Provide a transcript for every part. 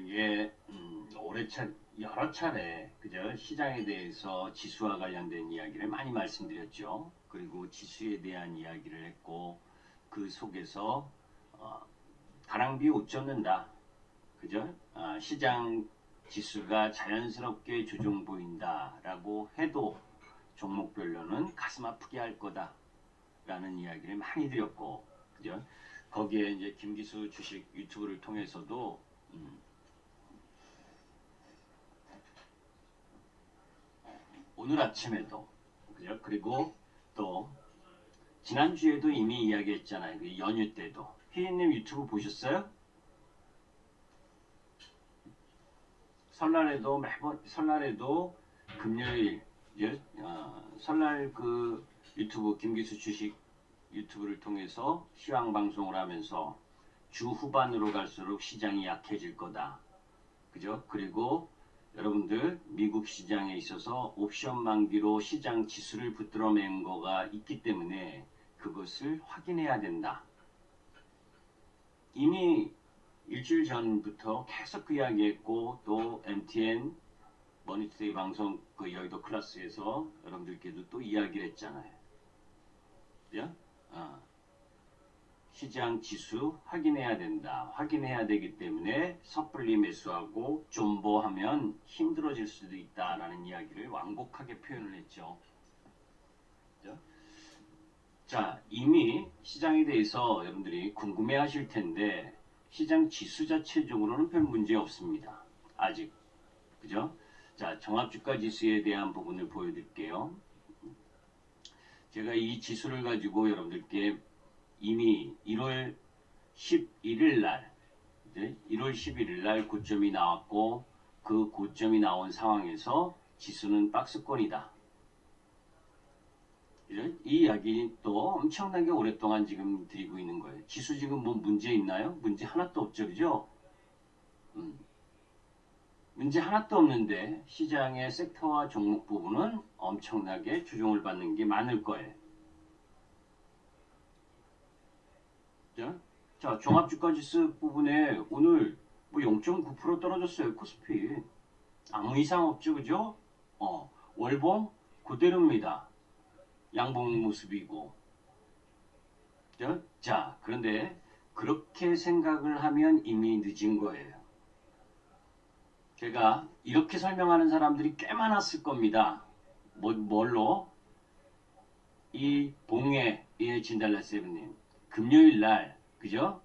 저게 여러 차례 그죠? 시장에 대해서 지수와 관련된 이야기를 많이 말씀드렸죠. 그리고 지수에 대한 이야기를 했고 그 속에서 가랑비 옷 젖는다. 그죠? 시장 지수가 자연스럽게 조정 보인다라고 해도 종목별로는 가슴 아프게 할 거다라는 이야기를 많이 드렸고, 그죠? 거기에 이제 김기수 주식 유튜브를 통해서도 오늘 아침에도 그죠? 그리고 또 지난주에도 이미 이야기했잖아요. 그 연휴 때도 희희님 유튜브 보셨어요? 설날에도 금요일 설날 그 유튜브 김기수 주식 유튜브를 통해서 시황 방송을 하면서 주 후반으로 갈수록 시장이 약해질 거다. 그죠? 그리고 여러분들 미국 시장에 있어서 옵션 만기로 시장 지수를 붙들어 맨 거가 있기 때문에 그것을 확인해야 된다. 이미 일주일 전부터 계속 그 이야기했고 또 MTN 머니투데이 방송 그 여의도 클래스에서 여러분들께도 또 이야기를 했잖아요. 그죠? 시장 지수 확인해야 된다. 확인해야 되기 때문에 섣불리 매수하고 존버하면 힘들어질 수도 있다라는 이야기를 완곡하게 표현을 했죠. 그죠? 자, 이미 시장에 대해서 여러분들이 궁금해 하실 텐데 시장 지수 자체적으로는 별 문제 없습니다. 아직. 그죠? 자, 종합주가 지수에 대한 부분을 보여드릴게요. 제가 이 지수를 가지고 여러분들께 이미 1월 11일 날, 1월 11일 날 고점이 나왔고 그 고점이 나온 상황에서 지수는 박스권이다. 이 이야기 또 엄청나게 오랫동안 지금 드리고 있는 거예요. 지수 지금 뭐 문제 있나요? 문제 하나도 없죠, 그죠? 문제 하나도 없는데 시장의 섹터와 종목 부분은 엄청나게 조정을 받는 게 많을 거예요. 자, 종합주가지수 부분에 오늘 뭐 0.9% 떨어졌어요. 코스피. 아무 이상 없죠, 그죠? 월봉 그대로입니다. 양봉 모습이고. 자, 그런데 그렇게 생각을 하면 이미 늦은 거예요. 제가 이렇게 설명하는 사람들이 꽤 많았을 겁니다. 뭘로? 이 봉해의 진달라세븐님. 금요일날, 그죠?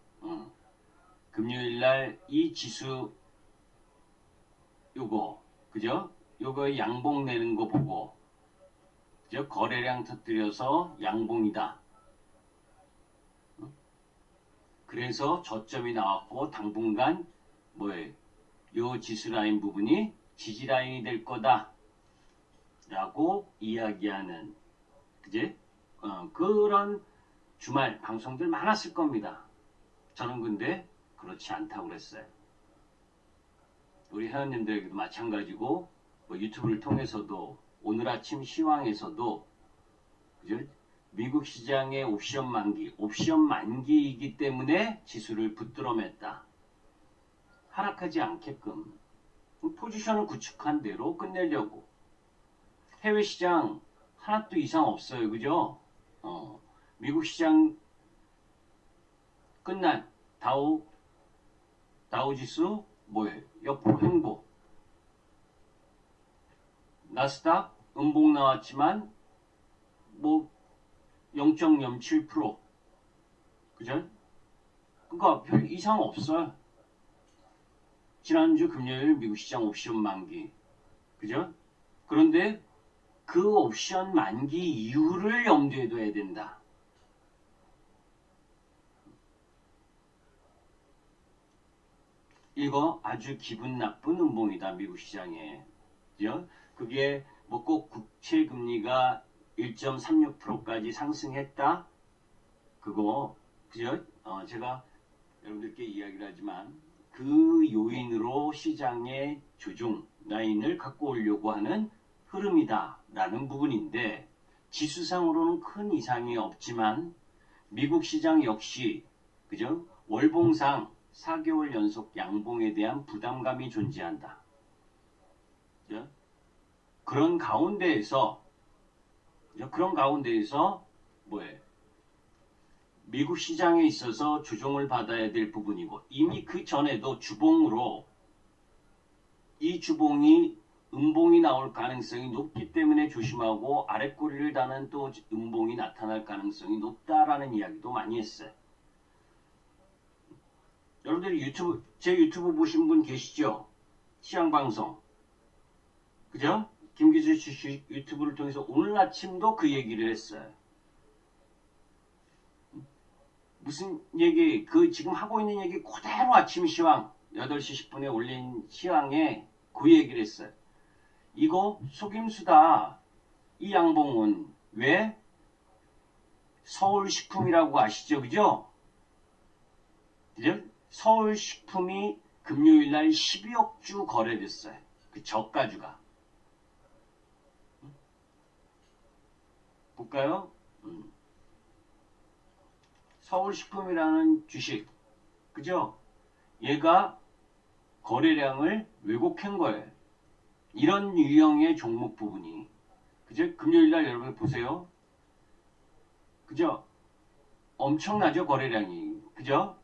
금요일날 이 지수, 요거, 그죠? 요거 양봉 내는 거 보고, 그죠? 거래량 터뜨려서 양봉이다. 그래서 저점이 나왔고, 당분간, 요 지수 라인 부분이 지지 라인이 될 거다. 라고 이야기하는, 그지? 그런 주말 방송들 많았을 겁니다. 저는 근데 그렇지 않다고 그랬어요. 우리 회원님들에게도 마찬가지고 뭐 유튜브를 통해서도 오늘 아침 시황에서도 그죠? 미국 시장의 옵션 만기이기 때문에 지수를 붙들어 맸다. 하락하지 않게끔 포지션을 구축한 대로 끝내려고. 해외 시장 하나도 이상 없어요. 그죠? 미국 시장 끝난 다우지수 뭐예요? 옆으로 횡보. 나스닥 음봉 나왔지만 뭐 0.07% 그죠? 그러니까 별 이상 없어요. 지난주 금요일 미국 시장 옵션 만기. 그죠? 그런데 그 옵션 만기 이유를 염두에 둬야 된다. 이거 아주 기분 나쁜 음봉이다. 미국 시장에. 그죠? 그게 뭐 꼭 국채 금리가 1.36%까지 상승했다. 그거 그죠? 제가 여러분들께 이야기를 하지만 그 요인으로 시장의 조정 라인을 갖고 오려고 하는 흐름이다 라는 부분인데 지수상으로는 큰 이상이 없지만 미국 시장 역시 그죠? 월봉상 4개월 연속 양봉에 대한 부담감이 존재한다. 그죠? 그런 가운데에서 뭐예요? 미국 시장에 있어서 조정을 받아야 될 부분이고 이미 그 전에도 주봉으로 이 주봉이 음봉이 나올 가능성이 높기 때문에 조심하고 아랫꼬리를 다는 또 음봉이 나타날 가능성이 높다라는 이야기도 많이 했어요. 여러분들이 제 유튜브 보신 분 계시죠? 시황방송. 그죠? 김기주 주식 유튜브를 통해서 오늘 아침도 그 얘기를 했어요. 무슨 얘기, 지금 하고 있는 얘기 그대로 아침 시황 8시 10분에 올린 시황에 그 얘기를 했어요. 이거 속임수다. 이 양봉은 왜? 서울식품이라고 아시죠? 그죠? 서울식품이 금요일날 12억 주 거래됐어요. 그 저가주가. 볼까요? 서울식품이라는 주식. 그죠? 얘가 거래량을 왜곡한 거예요. 이런 유형의 종목 부분이. 그죠? 금요일날 여러분 보세요. 그죠? 엄청나죠? 거래량이. 그죠?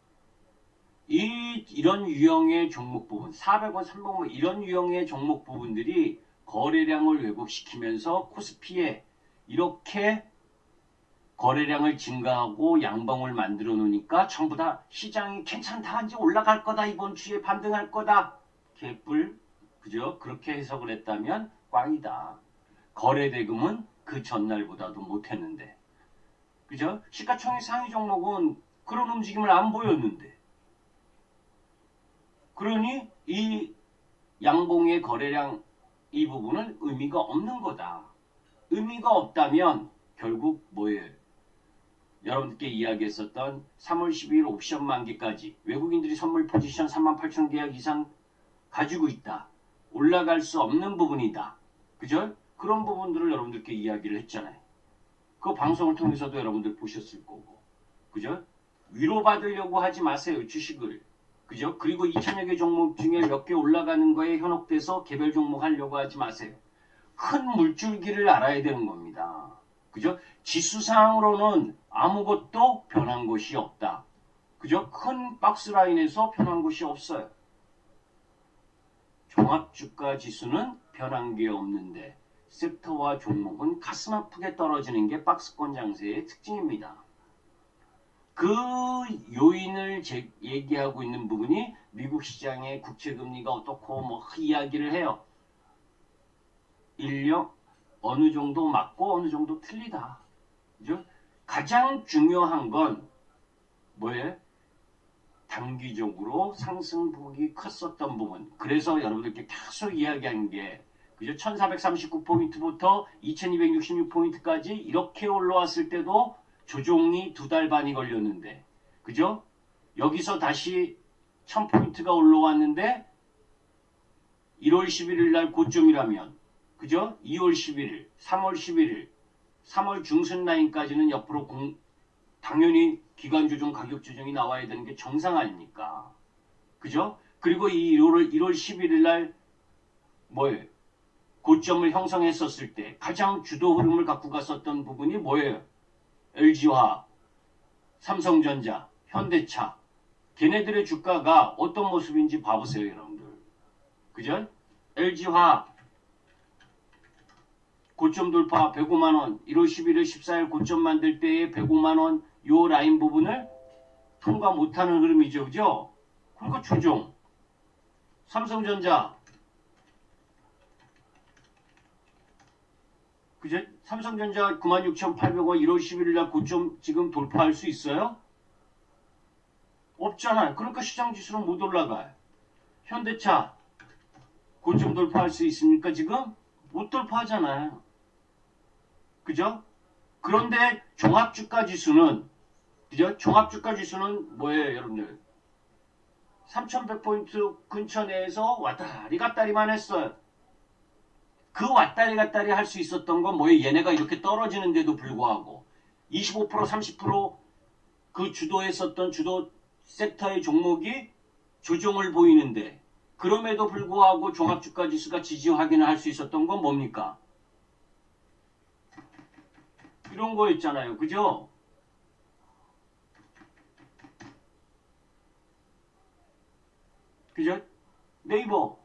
이런 유형의 종목 부분, 400원, 300원 이런 유형의 종목 부분들이 거래량을 왜곡시키면서 코스피에 이렇게 거래량을 증가하고 양봉을 만들어 놓으니까 전부 다 시장이 괜찮다, 이제 올라갈 거다, 이번 주에 반등할 거다. 개뿔, 그죠? 그렇게 해석을 했다면 꽝이다. 거래대금은 그 전날보다도 못했는데, 그죠? 시가총액 상위 종목은 그런 움직임을 안 보였는데, 그러니 이 양봉의 거래량 이 부분은 의미가 없는 거다. 의미가 없다면 결국 뭐예요? 여러분들께 이야기했었던 3월 12일 옵션 만기까지 외국인들이 선물 포지션 38,000 계약 이상 가지고 있다. 올라갈 수 없는 부분이다. 그죠? 그런 부분들을 여러분들께 이야기를 했잖아요. 그 방송을 통해서도 여러분들 보셨을 거고. 그죠? 위로받으려고 하지 마세요. 주식을. 그죠? 그리고 2,000여 개 종목 중에 몇 개 올라가는 거에 현혹돼서 개별 종목 하려고 하지 마세요. 큰 물줄기를 알아야 되는 겁니다. 그죠? 지수상으로는 아무것도 변한 것이 없다. 그죠? 큰 박스라인에서 변한 것이 없어요. 종합주가 지수는 변한 게 없는데 섹터와 종목은 가슴 아프게 떨어지는 게 박스권 장세의 특징입니다. 그 요인을 얘기하고 있는 부분이 미국 시장의 국채금리가 어떻고 뭐 이야기를 해요. 인력 어느 정도 맞고 어느 정도 틀리다. 그죠? 가장 중요한 건 뭐예요? 단기적으로 상승폭이 컸었던 부분. 그래서 여러분들께 계속 이야기한 게 그죠? 1439포인트부터 2266포인트까지 이렇게 올라왔을 때도 조종이 2달 반이 걸렸는데 그죠? 여기서 다시 1000포인트가 올라왔는데 1월 11일 날 고점이라면 그죠? 2월 11일, 3월 11일, 3월 중순 라인까지는 옆으로 당연히 기관 조정, 가격 조정이 나와야 되는 게 정상 아닙니까? 그죠? 그리고 이 1월 11일 날 뭐예요? 고점을 형성했었을 때 가장 주도 흐름을 갖고 갔었던 부분이 뭐예요? LG화학, 삼성전자, 현대차. 걔네들의 주가가 어떤 모습인지 봐보세요, 여러분들. 그죠? LG화학 고점 돌파 105만원, 1월 11일 14일 고점 만들 때의 105만원 요 라인 부분을 통과 못하는 흐름이죠. 그죠? 그러니까 조정. 삼성전자. 그죠? 삼성전자 96,800원 1월 11일 날 고점 지금 돌파할 수 있어요? 없잖아요. 그러니까 시장지수는 못 올라가요. 현대차 고점 돌파할 수 있습니까 지금? 못 돌파하잖아요. 그죠? 그런데 종합주가지수는 그죠? 종합주가지수는 뭐예요 여러분들? 3100포인트 근처 내에서 왔다리 갔다리만 했어요. 그 왔다리 갔다리 할 수 있었던 건 뭐예요? 얘네가 이렇게 떨어지는데도 불구하고 25% 30% 그 주도했었던 주도 섹터의 종목이 조정을 보이는데 그럼에도 불구하고 종합주가지수가 지지 확인을 할 수 있었던 건 뭡니까? 이런 거였잖아요. 그죠? 그죠? 네이버,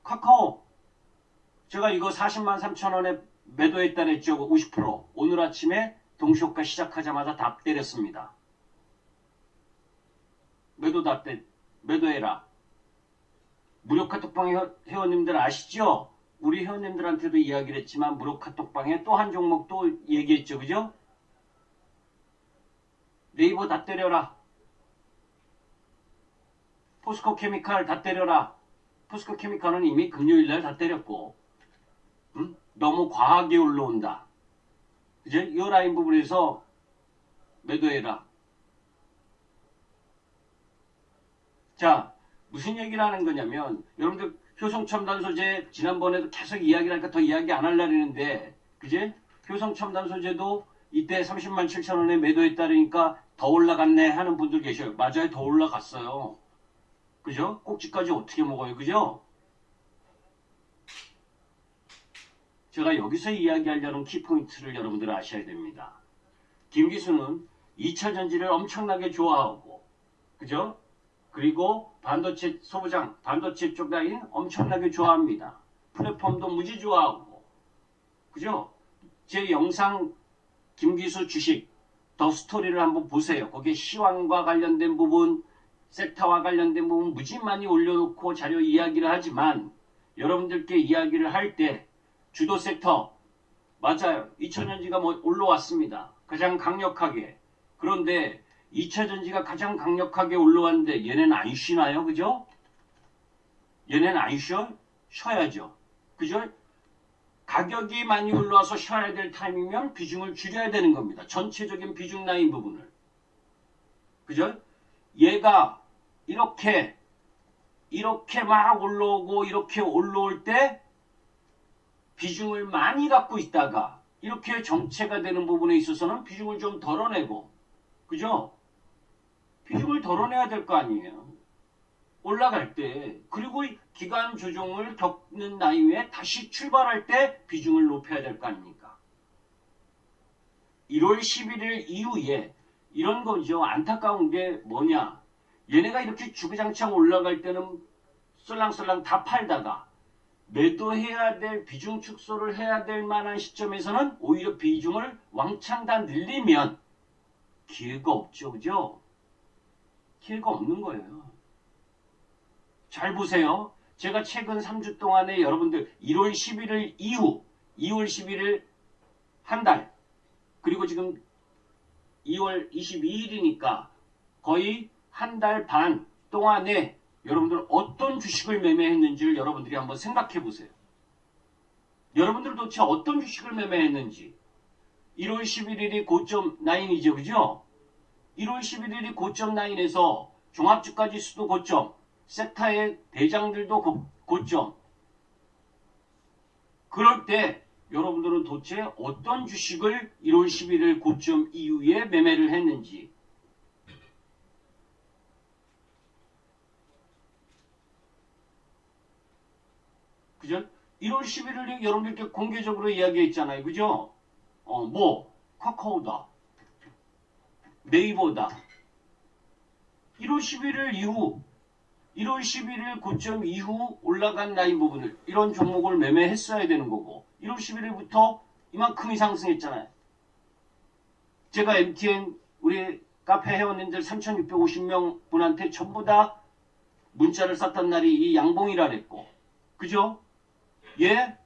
카카오. 제가 이거 40만 3천 원에 매도했다 그랬죠. 50%. 오늘 아침에 동시효과 시작하자마자 다 때렸습니다. 매도해라. 무료 카톡방 회원님들 아시죠? 우리 회원님들한테도 이야기를 했지만 무료 카톡방에 또 한 종목 또 얘기했죠. 그죠? 네이버 다 때려라. 포스코 케미칼 다 때려라. 포스코 케미칼은 이미 금요일날 다 때렸고 너무 과하게 올라온다. 그죠? 이 라인 부분에서 매도해라. 자, 무슨 얘기를 하는 거냐면 여러분들 효성첨단 소재 지난번에도 계속 이야기를 하니까 더 이야기 안 하려고 했는데 그제? 효성첨단 소재도 이때 30만 7천 원에 매도했다니까 더 올라갔네 하는 분들 계셔요. 맞아요. 더 올라갔어요. 그죠? 꼭지까지 어떻게 먹어요. 그죠? 제가 여기서 이야기하려는 키포인트를 여러분들 아셔야 됩니다. 김기수는 2차 전지를 엄청나게 좋아하고 그죠? 그리고 반도체 소부장, 반도체 쪽 라인 엄청나게 좋아합니다. 플랫폼도 무지 좋아하고 그죠? 제 영상 김기수 주식 더 스토리를 한번 보세요. 거기에 시황과 관련된 부분, 섹터와 관련된 부분 무지 많이 올려놓고 자료 이야기를 하지만 여러분들께 이야기를 할 때 주도 섹터 맞아요. 2차전지가 뭐 올라왔습니다. 가장 강력하게. 그런데 2차전지가 가장 강력하게 올라왔는데 얘네는 안 쉬나요? 그죠? 얘네는 안 쉬어? 쉬어야죠. 그죠? 가격이 많이 올라와서 쉬어야 될 타임이면 비중을 줄여야 되는 겁니다. 전체적인 비중 라인 부분을. 그죠? 얘가 이렇게 막 올라오고 이렇게 올라올 때 비중을 많이 갖고 있다가 이렇게 정체가 되는 부분에 있어서는 비중을 좀 덜어내고 그죠? 비중을 덜어내야 될 거 아니에요. 올라갈 때 그리고 기간 조정을 겪는 나이에 다시 출발할 때 비중을 높여야 될 거 아닙니까? 1월 11일 이후에 이런 거죠. 안타까운 게 뭐냐. 얘네가 이렇게 주구장창 올라갈 때는 썰랑썰랑 다 팔다가 매도해야 될 비중 축소를 해야 될 만한 시점에서는 오히려 비중을 왕창 다 늘리면 기회가 없죠. 그죠? 기회가 없는 거예요. 잘 보세요. 제가 최근 3주 동안에 여러분들 1월 11일 이후 2월 11일 한 달 그리고 지금 2월 22일이니까 거의 한 달 반 동안에 여러분들 어떤 주식을 매매했는지를 여러분들이 한번 생각해 보세요. 여러분들 도대체 어떤 주식을 매매했는지 1월 11일이 고점 9이죠. 그죠? 1월 11일이 고점 9에서 종합주가지수도 고점 섹터의 대장들도 고점. 그럴 때 여러분들은 도대체 어떤 주식을 1월 11일 고점 이후에 매매를 했는지 그죠? 1월 11일에 여러분들께 공개적으로 이야기했잖아요. 그죠? 카카오다. 네이버다. 1월 11일 이후 1월 11일 고점 이후 올라간 라인 부분을 이런 종목을 매매했어야 되는 거고 1월 11일부터 이만큼이 상승했잖아요. 제가 MTN 우리 카페 회원님들 3,650명 분한테 전부 다 문자를 쐈던 날이 이 양봉이라 그랬고 그죠? 예?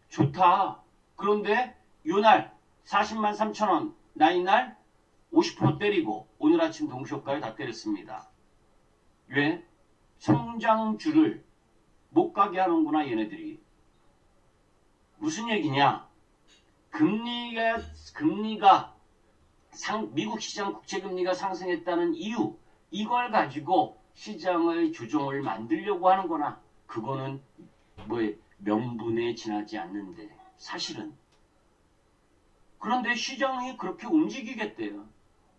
좋다. 그런데 요날 40만 3천 원 나이날 50% 때리고 오늘 아침 동시효과에 다 때렸습니다. 왜? 성장주를 못 가게 하는구나 얘네들이. 무슨 얘기냐? 금리가 미국 시장 국채금리가 상승했다는 이유 이걸 가지고 시장의 조정을 만들려고 하는구나. 그거는 명분에 지나지 않는데 사실은. 그런데 시장이 그렇게 움직이겠대요.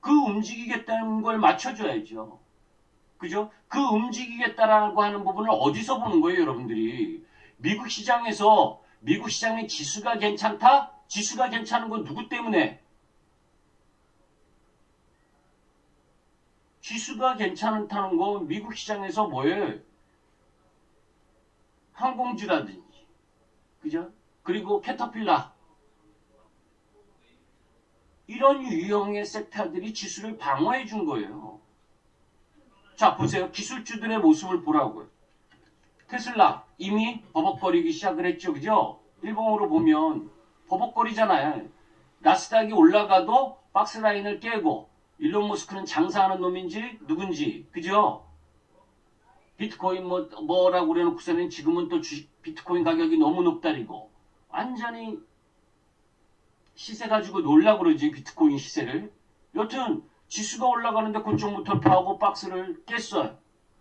그 움직이겠다는 걸 맞춰줘야죠. 그죠? 그 움직이겠다라고 하는 부분을 어디서 보는 거예요, 여러분들이? 미국 시장에서 미국 시장의 지수가 괜찮다? 지수가 괜찮은 건 누구 때문에? 지수가 괜찮다는 건 미국 시장에서 뭐예요? 항공주라든지, 그죠? 그리고 캐터필라. 이런 유형의 섹터들이 지수를 방어해 준 거예요. 자, 보세요. 기술주들의 모습을 보라고요. 테슬라 이미 버벅거리기 시작을 했죠. 그죠? 일봉으로 보면 버벅거리잖아요. 나스닥이 올라가도 박스라인을 깨고 일론 머스크는 장사하는 놈인지 누군지, 그죠? 비트코인 뭐라고 그래놓고서는 지금은 또 비트코인 가격이 너무 높다리고 완전히 시세 가지고 놀라 그러지, 비트코인 시세를. 여튼 지수가 올라가는데 그쪽부터 파하고 박스를 깼어요.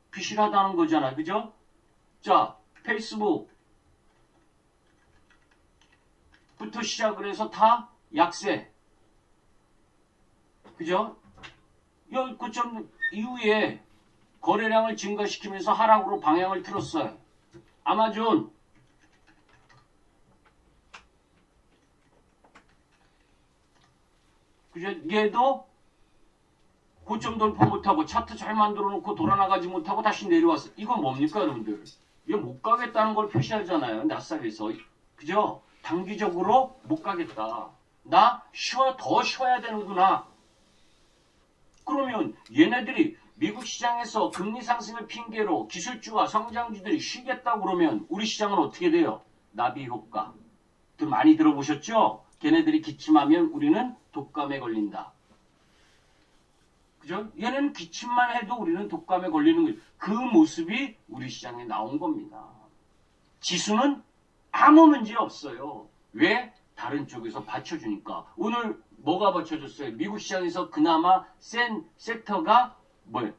비실하다는 거잖아, 그죠? 자, 페이스북부터 시작을 해서 다 약세, 그죠? 그점 이후에 거래량을 증가시키면서 하락으로 방향을 틀었어요. 아마존, 그죠? 얘도 고점 돌파 못하고 차트 잘 만들어 놓고 돌아나가지 못하고 다시 내려왔어. 이건 뭡니까, 여러분들? 이거 못 가겠다는 걸 표시하잖아요, 나스닥에서. 그죠? 단기적으로 못 가겠다. 나 더 쉬어야 되는구나. 그러면 얘네들이 미국 시장에서 금리 상승을 핑계로 기술주와 성장주들이 쉬겠다고 그러면 우리 시장은 어떻게 돼요? 나비 효과. 많이 들어보셨죠? 걔네들이 기침하면 우리는 독감에 걸린다. 그죠? 얘는 기침만 해도 우리는 독감에 걸리는 거예요. 그 모습이 우리 시장에 나온 겁니다. 지수는 아무 문제 없어요. 왜? 다른 쪽에서 받쳐주니까. 오늘 뭐가 받쳐줬어요? 미국 시장에서 그나마 센 섹터가 뭐예요?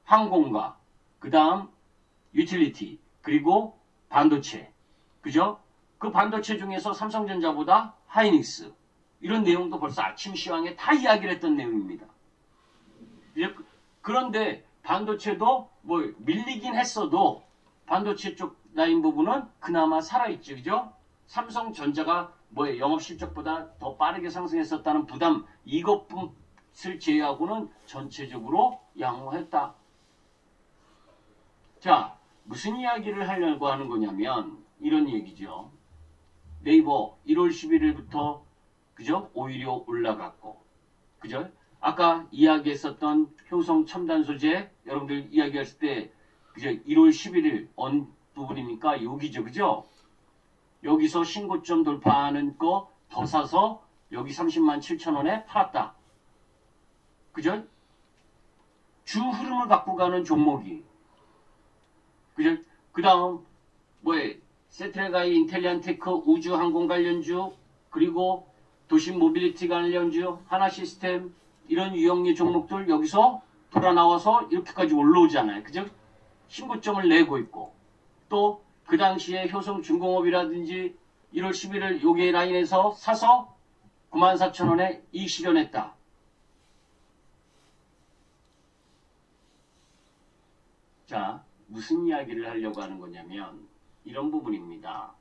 항공과 그 다음 유틸리티 그리고 반도체. 그죠? 그 반도체 중에서 삼성전자보다 하이닉스. 이런 내용도 벌써 아침 시황에 다 이야기를 했던 내용입니다. 그런데 반도체도 뭐 밀리긴 했어도 반도체 쪽 라인 부분은 그나마 살아있죠. 그죠? 삼성전자가 뭐 영업 실적보다 더 빠르게 상승했었다는 부담, 이것을 제외하고는 전체적으로 양호했다. 자, 무슨 이야기를 하려고 하는 거냐면 이런 얘기죠. 네이버 1월 11일부터 그죠? 오히려 올라갔고, 그죠? 아까 이야기했었던 효성 첨단 소재 여러분들 이야기했을 때 그죠? 1월 11일 어느 부분입니까? 여기죠, 그죠? 여기서 신고점 돌파하는 거 더 사서 여기 30만 7천 원에 팔았다. 그죠? 주 흐름을 갖고 가는 종목이. 그죠? 그 다음 뭐에 세트레가이, 인텔리안테크, 우주항공 관련주, 그리고 도심 모빌리티 관련주, 하나시스템 이런 유형의 종목들 여기서 돌아 나와서 이렇게까지 올라오잖아요. 그죠? 신고점을 내고 있고 또 그 당시에 효성중공업이라든지 1월 11일 요게 라인에서 사서 94,000원에 이익 실현했다. 자, 무슨 이야기를 하려고 하는 거냐면 이런 부분입니다.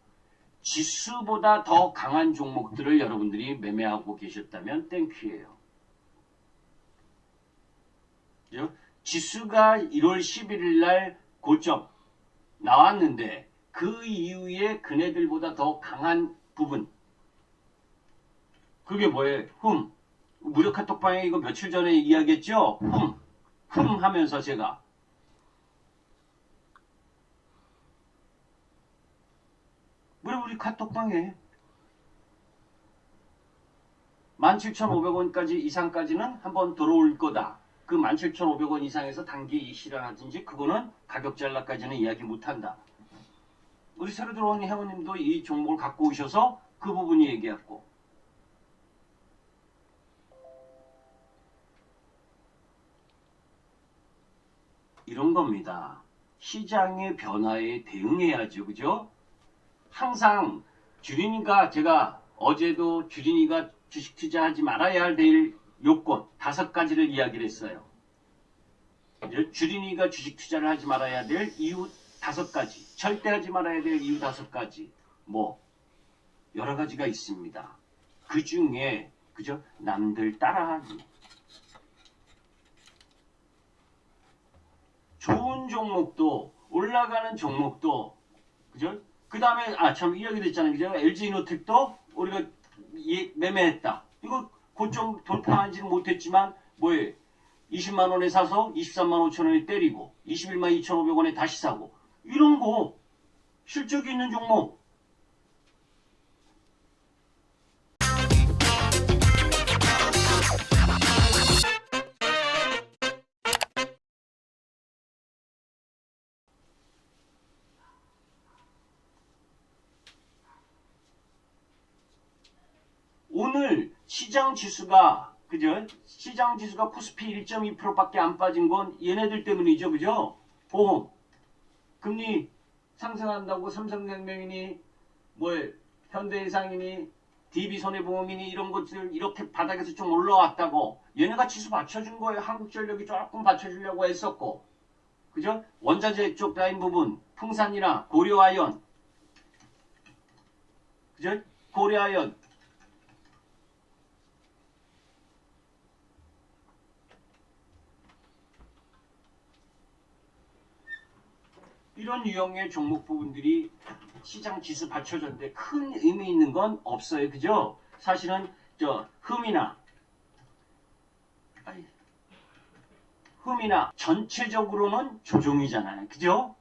지수보다 더 강한 종목들을 여러분들이 매매하고 계셨다면 땡큐예요. 지수가 1월 11일 날 고점 나왔는데 그 이후에 그네들보다 더 강한 부분. 그게 뭐예요? 무료 카톡방에 이거 며칠 전에 이야기했죠? 하면서 제가 우리 카톡방에 17,500원까지 이상까지는 한번 들어올 거다. 그 17,500원 이상에서 단기 실현하든지 그거는 가격 전략까지는 이야기 못한다. 우리 새로 들어온 회원님도 이 종목을 갖고 오셔서 그 부분이 얘기했고 이런 겁니다. 시장의 변화에 대응해야죠. 그죠? 항상 주린이가 제가 어제도 주린이가 주식 투자하지 말아야 될 요건 5가지를 이야기를 했어요. 주린이가 주식 투자를 하지 말아야 될 이유 5가지, 절대 하지 말아야 될 이유 5가지, 뭐 여러 가지가 있습니다. 그 중에 그죠? 남들 따라하기. 좋은 종목도 올라가는 종목도 그죠? 그 다음에 참 이야기도 있잖아요. 그죠? LG이노텍도 우리가 매매했다. 이거 고점 돌파하지는 못했지만 뭐예요? 20만 원에 사서 23만 5천 원에 때리고 21만 2,500원에 다시 사고 이런 거 실적이 있는 종목. 오늘 시장 지수가 그죠? 시장 지수가 코스피 1.2%밖에 안 빠진 건 얘네들 때문이죠. 그죠? 보험 금리 상승한다고 삼성생명이니 뭐 현대해상이니 DB손해보험이니 이런 것들 이렇게 바닥에서 좀 올라왔다고 얘네가 지수 받쳐준 거예요. 한국전력이 조금 받쳐주려고 했었고 그죠? 원자재 쪽 라인 부분 풍산이나 고려아연 그죠? 고려아연 이런 유형의 종목 부분들이 시장 지수 받쳐줬는데 큰 의미 있는 건 없어요. 그죠? 사실은 흠이나 전체적으로는 조정이잖아요. 그죠?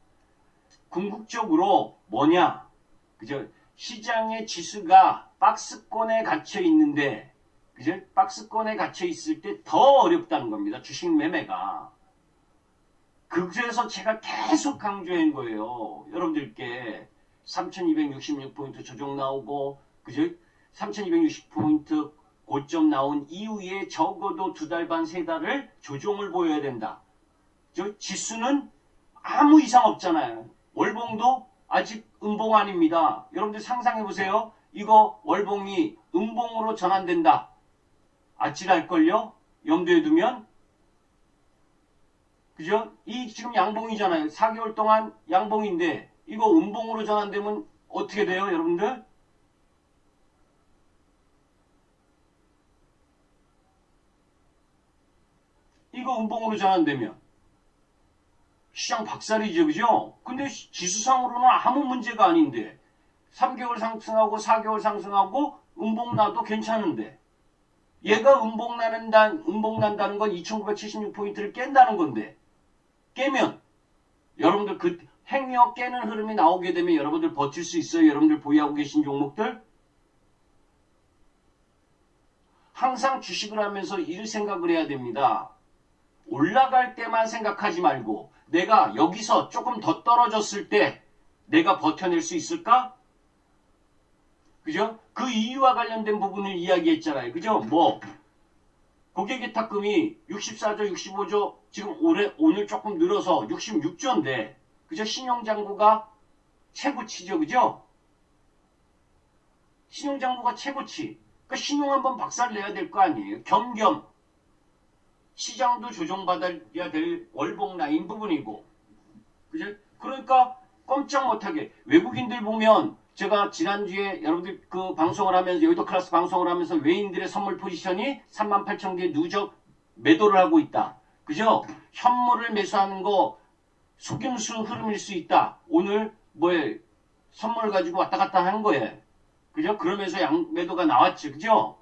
궁극적으로 뭐냐? 그죠? 시장의 지수가 박스권에 갇혀 있는데 그죠? 박스권에 갇혀 있을 때 더 어렵다는 겁니다. 주식 매매가. 그래서 제가 계속 강조한 거예요. 여러분들께 3266포인트 조정 나오고 그죠? 3260포인트 고점 나온 이후에 적어도 2달 반 3달을 조정을 보여야 된다. 지수는 아무 이상 없잖아요. 월봉도 아직 음봉 아닙니다. 여러분들 상상해 보세요. 이거 월봉이 음봉으로 전환된다. 아찔할걸요? 염두에 두면 그죠? 이 지금 양봉이잖아요. 4개월 동안 양봉인데 이거 음봉으로 전환되면 어떻게 돼요, 여러분들? 이거 음봉으로 전환되면 시장 박살이죠, 그죠? 근데 지수상으로는 아무 문제가 아닌데 3개월 상승하고 4개월 상승하고 음봉 나도 괜찮은데 얘가 음봉 난다는 건 2976포인트를 깬다는 건데 깨면 여러분들 그 행여 깨는 흐름이 나오게 되면 여러분들 버틸 수 있어요? 여러분들 보유하고 계신 종목들? 항상 주식을 하면서 이 생각을 해야 됩니다. 올라갈 때만 생각하지 말고 내가 여기서 조금 더 떨어졌을 때 내가 버텨낼 수 있을까? 그죠? 그 이유와 관련된 부분을 이야기했잖아요. 그죠? 뭐 고객예탁금이 64조, 65조 지금 오늘 조금 늘어서 66조인데 그죠? 신용장구가 최고치죠. 그죠? 신용장구가 최고치. 그러니까 신용 한번 박살 내야 될 거 아니에요. 겸겸 시장도 조정받아야 될 월봉 라인 부분이고 그죠? 그러니까 꼼짝 못하게 외국인들 보면 제가 지난주에 여러분들 그 방송을 하면서 여의도 클래스 방송을 하면서 외인들의 선물 포지션이 38,000개 누적 매도를 하고 있다. 그죠? 현물을 매수하는 거 속임수 흐름일 수 있다. 오늘 선물 가지고 왔다 갔다 한 거예요. 그죠? 그러면서 매도가 나왔지. 그죠?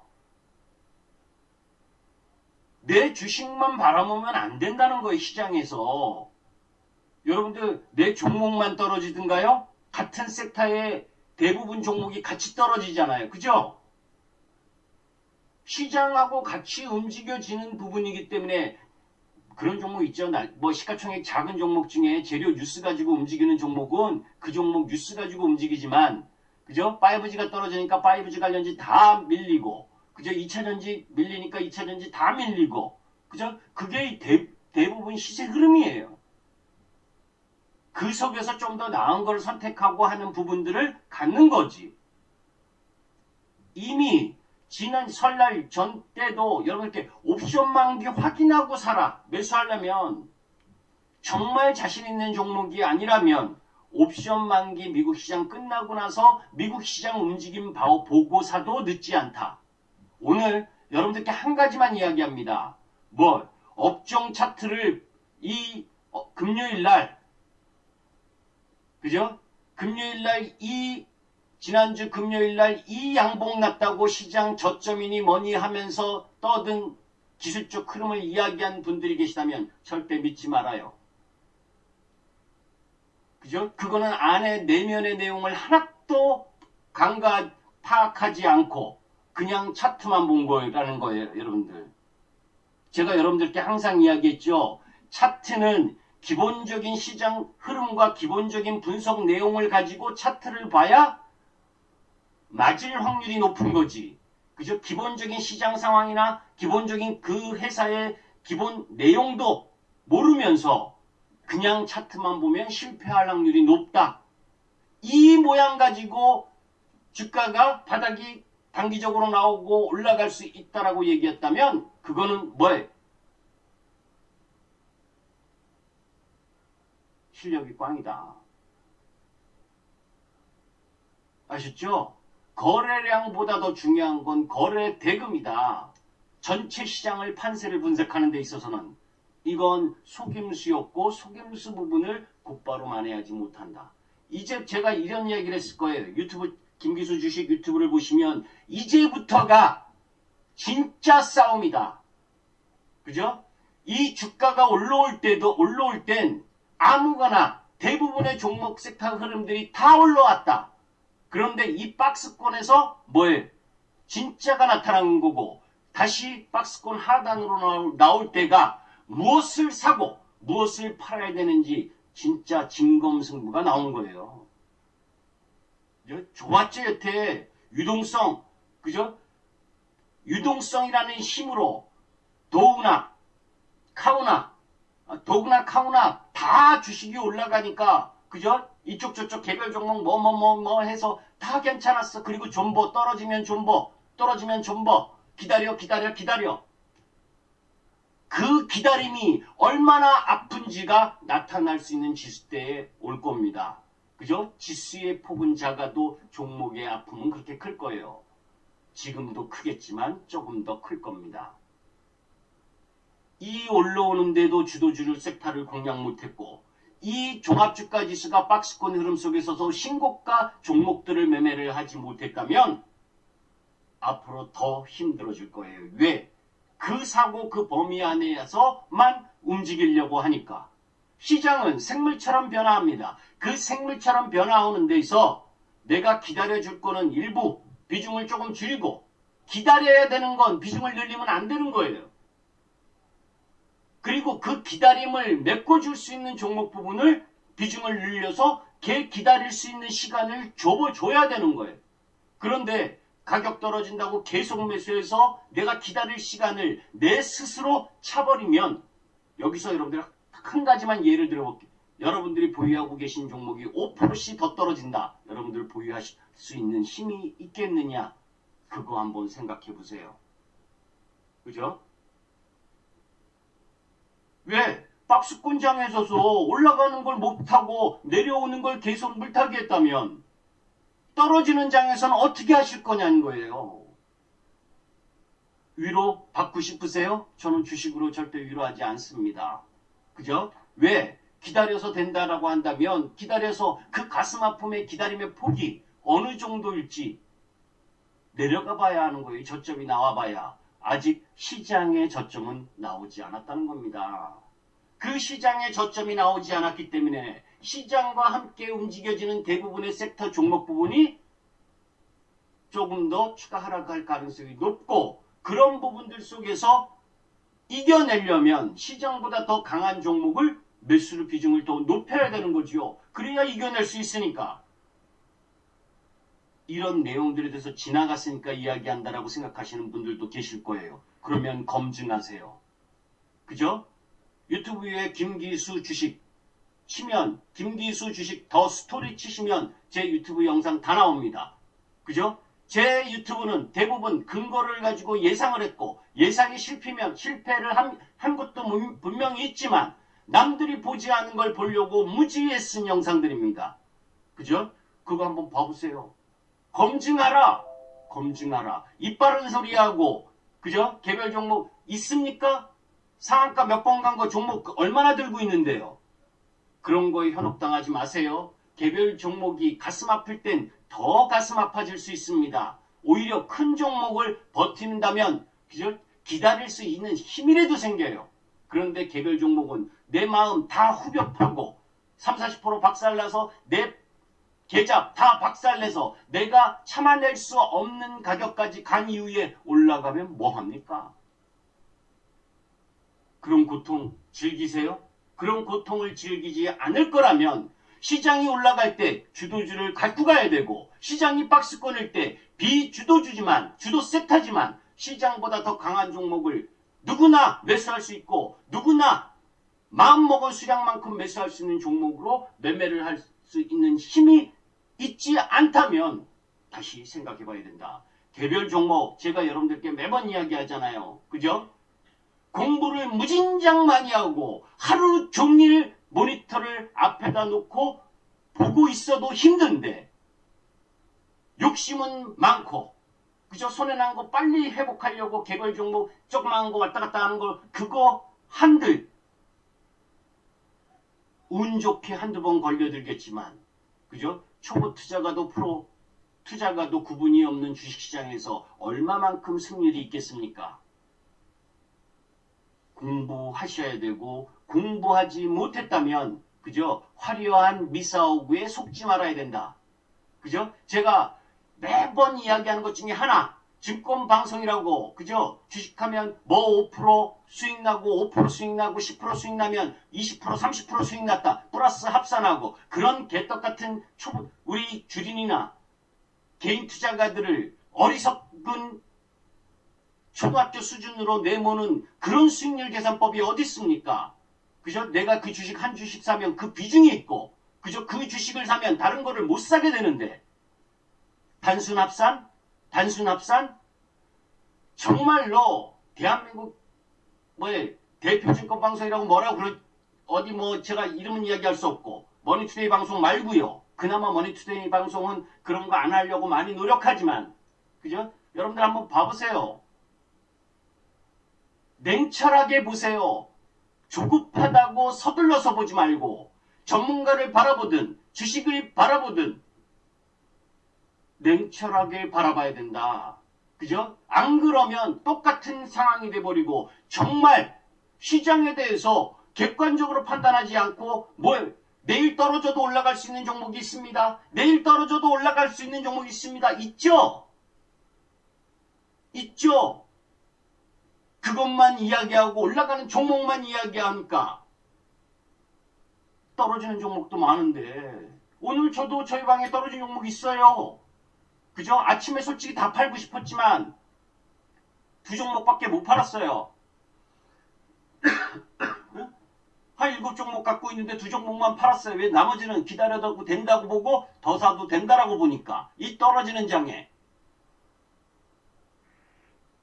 내 주식만 바라보면 안 된다는 거예요. 시장에서. 여러분들 내 종목만 떨어지든가요? 같은 섹터의 대부분 종목이 같이 떨어지잖아요. 그죠? 시장하고 같이 움직여지는 부분이기 때문에 그런 종목 있죠. 시가총액 작은 종목 중에 재료 뉴스 가지고 움직이는 종목은 그 종목 뉴스 가지고 움직이지만 그죠? 5G가 떨어지니까 5G 관련지 다 밀리고 그죠? 2차전지 밀리니까 2차전지 다 밀리고 그죠? 그게 대부분 시세 흐름이에요. 그 속에서 좀 더 나은 걸 선택하고 하는 부분들을 갖는 거지. 이미 지난 설날 전 때도 여러분께 옵션 만기 확인하고 사라. 매수하려면 정말 자신 있는 종목이 아니라면 옵션 만기 미국 시장 끝나고 나서 미국 시장 움직임 보고 사도 늦지 않다. 오늘 여러분들께 한 가지만 이야기합니다. 업종 차트를 금요일 날, 그죠? 금요일 날 지난주 금요일 날 이 양봉 났다고 시장 저점이니 뭐니 하면서 떠든 기술적 흐름을 이야기한 분들이 계시다면 절대 믿지 말아요. 그죠? 그거는 안에 내면의 내용을 하나도 파악하지 않고 그냥 차트만 본 거라는 거예요, 여러분들. 제가 여러분들께 항상 이야기했죠. 차트는 기본적인 시장 흐름과 기본적인 분석 내용을 가지고 차트를 봐야 맞을 확률이 높은 거지. 그죠? 기본적인 시장 상황이나 기본적인 그 회사의 기본 내용도 모르면서 그냥 차트만 보면 실패할 확률이 높다. 이 모양 가지고 주가가 바닥이 단기적으로 나오고 올라갈 수 있다라고 얘기했다면 그거는 뭐예요? 실력이 꽝이다. 아셨죠? 거래량보다 더 중요한 건 거래 대금이다. 전체 시장을 판세를 분석하는 데 있어서는 이건 속임수였고 속임수 부분을 곧바로 만회하지 못한다. 이제 제가 이런 얘기를 했을 거예요. 유튜브 김기수 주식 유튜브를 보시면 이제부터가 진짜 싸움이다. 그죠? 이 주가가 올라올 땐 아무거나 대부분의 종목 섹터 흐름들이 다 올라왔다. 그런데 이 박스권에서 뭐예요? 진짜가 나타나는 거고 다시 박스권 하단으로 나올 때가 무엇을 사고 무엇을 팔아야 되는지 진짜 진검승부가 나온 거예요. 좋았죠, 여태. 유동성, 그죠? 유동성이라는 힘으로 도우나 카우나 다 주식이 올라가니까, 그죠? 이쪽 저쪽 개별 종목 뭐 해서 다 괜찮았어. 그리고 존버 떨어지면 존버 기다려. 그 기다림이 얼마나 아픈지가 나타날 수 있는 지수대에 올 겁니다. 그죠? 지수의 폭은 작아도 종목의 아픔은 그렇게 클 거예요. 지금도 크겠지만 조금 더 클 겁니다. 이 올라오는데도 주도주를 섹터를 공략 못했고 이 종합주가 지수가 박스권 흐름 속에서도 신고가 종목들을 매매를 하지 못했다면 앞으로 더 힘들어질 거예요. 왜? 그 사고 그 범위 안에서만 움직이려고 하니까. 시장은 생물처럼 변화합니다. 그 생물처럼 변화하는 데서 내가 기다려줄 거는 일부 비중을 조금 줄이고 기다려야 되는 건 비중을 늘리면 안 되는 거예요. 그리고 그 기다림을 메꿔줄 수 있는 종목 부분을 비중을 늘려서 걔 기다릴 수 있는 시간을 줘야 되는 거예요. 그런데 가격 떨어진다고 계속 매수해서 내가 기다릴 시간을 내 스스로 차버리면 여기서 여러분들 한 가지만 예를 들어볼게요. 여러분들이 보유하고 계신 종목이 5%씩 더 떨어진다. 여러분들 보유하실 수 있는 힘이 있겠느냐? 그거 한번 생각해 보세요. 그죠? 왜? 박스권장에 서서 올라가는 걸 못하고 내려오는 걸 계속 물타기 했다면 떨어지는 장에서는 어떻게 하실 거냐는 거예요. 위로 받고 싶으세요? 저는 주식으로 절대 위로하지 않습니다. 그죠? 왜? 기다려서 된다라고 한다면 기다려서 그 가슴 아픔의 기다림의 폭이 어느 정도일지 내려가 봐야 하는 거예요. 저점이 나와 봐야. 아직 시장의 저점은 나오지 않았다는 겁니다. 그 시장의 저점이 나오지 않았기 때문에 시장과 함께 움직여지는 대부분의 섹터 종목 부분이 조금 더 추가 하락할 가능성이 높고 그런 부분들 속에서 이겨내려면 시장보다 더 강한 종목을 매수를 비중을 더 높여야 되는 거지요. 그래야 이겨낼 수 있으니까. 이런 내용들에 대해서 지나갔으니까 이야기한다라고 생각하시는 분들도 계실 거예요. 그러면 검증하세요. 그죠? 유튜브에 김기수 주식 치면 김기수 주식 더 스토리 치시면 제 유튜브 영상 다 나옵니다. 그죠? 제 유튜브는 대부분 근거를 가지고 예상을 했고 예상이 실패를 한 것도 분명히 있지만 남들이 보지 않은 걸 보려고 무지에 쓴 영상들입니다. 그죠? 그거 한번 봐보세요. 검증하라. 검증하라. 입 바른 소리하고, 그죠? 개별 종목 있습니까? 상한가 몇 번 간 거 종목 얼마나 들고 있는데요. 그런 거에 현혹당하지 마세요. 개별 종목이 가슴 아플 땐 더 가슴 아파질 수 있습니다. 오히려 큰 종목을 버틴다면, 그죠? 기다릴 수 있는 힘이라도 생겨요. 그런데 개별 종목은 내 마음 다 후벼파고 30, 40% 박살나서 내 계좌 다 박살내서 내가 참아낼 수 없는 가격까지 간 이후에 올라가면 뭐합니까? 그런 고통 즐기세요? 그런 고통을 즐기지 않을 거라면 시장이 올라갈 때 주도주를 갖고 가야 되고, 시장이 박스권일 때 비주도주지만 주도 세타지만 시장보다 더 강한 종목을 누구나 매수할 수 있고, 누구나 마음먹은 수량만큼 매수할 수 있는 종목으로 매매를 할 수 있는 힘이 있지 않다면 다시 생각해 봐야 된다. 개별 종목 제가 여러분들께 매번 이야기하잖아요. 그죠? 공부를 무진장 많이 하고 하루 종일 모니터를 앞에다 놓고 보고 있어도 힘든데 욕심은 많고, 그죠? 손에 난 거 빨리 회복하려고 개별 종목 조그마한 거 왔다 갔다 하는 거, 그거 한들 운 좋게 한두 번 걸려들겠지만, 그죠? 초보 투자가도 프로 투자가도 구분이 없는 주식시장에서 얼마만큼 승률이 있겠습니까? 공부하셔야 되고, 공부하지 못했다면, 그죠? 화려한 미사오구에 속지 말아야 된다. 그죠? 제가 매번 이야기하는 것 중에 하나, 증권 방송이라고, 그죠? 주식하면 뭐 5% 수익 나고 5% 수익 나고 10% 수익 나면 20% 30% 수익 났다. 플러스 합산하고, 그런 개떡 같은 우리 주린이나 개인 투자가들을 어리석은 초등학교 수준으로 내모는 그런 수익률 계산법이 어디 있습니까? 그죠? 내가 그 주식 한 주식 사면 그 비중이 있고, 그죠? 그 주식을 사면 다른 거를 못 사게 되는데, 단순 합산? 단순 합산? 정말로 대한민국 대표 증권 방송이라고 뭐라고 어디 제가 이름은 이야기할 수 없고, 머니투데이 방송 말고요. 그나마 머니투데이 방송은 그런 거 안 하려고 많이 노력하지만, 그죠? 여러분들 한번 봐보세요. 냉철하게 보세요. 조급하다고 서둘러서 보지 말고 전문가를 바라보든 주식을 바라보든 냉철하게 바라봐야 된다. 그죠? 안 그러면 똑같은 상황이 돼버리고, 정말 시장에 대해서 객관적으로 판단하지 않고 내일 떨어져도 올라갈 수 있는 종목이 있습니다. 내일 떨어져도 올라갈 수 있는 종목이 있습니다. 있죠? 있죠? 그것만 이야기하고 올라가는 종목만 이야기하니까 떨어지는 종목도 많은데, 오늘 저도 저희 방에 떨어진 종목 있어요. 그죠? 아침에 솔직히 다 팔고 싶었지만 2종목밖에 못 팔았어요. 한 7종목 갖고 있는데 2종목만 팔았어요. 왜? 나머지는 기다려도 된다고 보고 더 사도 된다라고 보니까, 이 떨어지는 장에.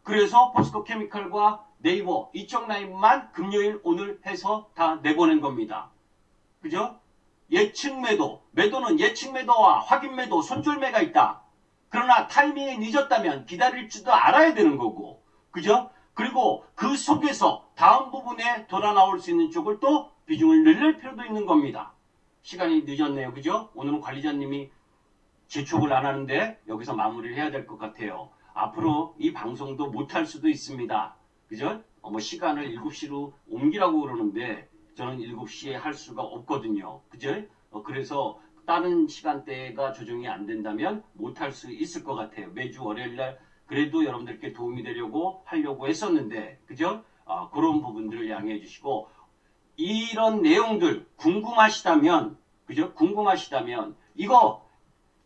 그래서 포스코 케미칼과 네이버 이쪽 라인만 금요일 오늘 해서 다 내보낸 겁니다. 그죠? 예측 매도, 매도는 예측 매도와 확인 매도, 손절매가 있다. 그러나 타이밍이 늦었다면 기다릴 줄도 알아야 되는 거고, 그죠? 그리고 그 속에서 다음 부분에 돌아 나올 수 있는 쪽을 또 비중을 늘릴 필요도 있는 겁니다. 시간이 늦었네요. 그죠? 오늘은 관리자님이 재촉을 안 하는데 여기서 마무리를 해야 될 것 같아요. 앞으로 이 방송도 못할 수도 있습니다. 그죠? 시간을 7시로 옮기라고 그러는데 저는 7시에 할 수가 없거든요. 그죠? 그래서 다른 시간대가 조정이 안 된다면 못할 수 있을 것 같아요. 매주 월요일날 그래도 여러분들께 도움이 되려고 하려고 했었는데, 그죠? 그런 부분들을 양해해 주시고, 이런 내용들 궁금하시다면, 그죠? 궁금하시다면 이거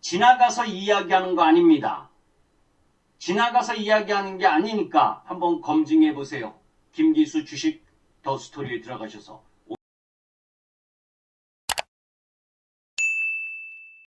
지나가서 이야기하는 거 아닙니다. 지나가서 이야기하는 게 아니니까 한번 검증해 보세요. 김기수 주식 더 스토리에 들어가셔서